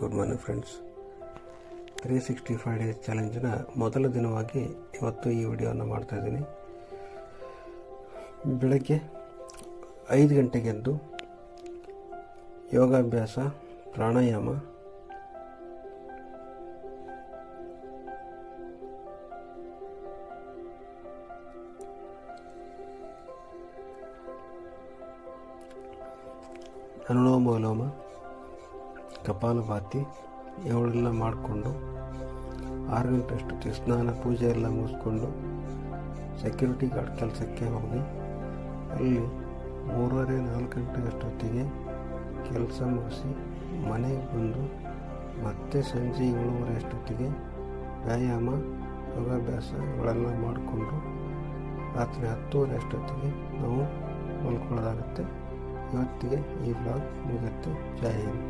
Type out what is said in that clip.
Good morning friends. 365 days ಚಾಲೆಂಜಿನ ಮೊದಲ ದಿನವಾಗಿ ಇವತ್ತು ಈ ವಿಡಿಯೋವನ್ನು ಮಾಡ್ತಾಯಿದ್ದೀನಿ. ಬೆಳಗ್ಗೆ 5 ಗಂಟೆಗೆದ್ದು ಯೋಗಾಭ್ಯಾಸ, ಪ್ರಾಣಾಯಾಮ, ಅನುಲೋಮ ವಿಲೋಮ, ಕಪಾಲಭಾತಿ ಇವುಗಳೆಲ್ಲ ಮಾಡಿಕೊಂಡು 6 ಗಂಟೆ ಅಷ್ಟೊತ್ತಿಗೆ ಸ್ನಾನ ಪೂಜೆ ಎಲ್ಲ ಮುಗಿಸ್ಕೊಂಡು ಸೆಕ್ಯೂರಿಟಿ ಗಾರ್ಡ್ ಕೆಲಸಕ್ಕೆ ಹೋಗಿ ಅಲ್ಲಿ 3:30-4 ಗಂಟೆ ಅಷ್ಟೊತ್ತಿಗೆ ಕೆಲಸ ಮುಗಿಸಿ ಮನೆಗೆ ಬಂದು ಮತ್ತೆ ಸಂಜೆ 7:30 ಅಷ್ಟೊತ್ತಿಗೆ ವ್ಯಾಯಾಮ, ಯೋಗಾಭ್ಯಾಸಗಳೆಲ್ಲ ಮಾಡಿಕೊಂಡು ರಾತ್ರಿ 10:30 ಅಷ್ಟೊತ್ತಿಗೆ ನಾವು ಮಲ್ಕೊಳ್ಳೋದಾಗುತ್ತೆ. ಇವತ್ತಿಗೆ ಈ ವ್ಲಾಗ್ ಮುಗಿಯುತ್ತೆ. ಜೈ ಹಿಂದ್.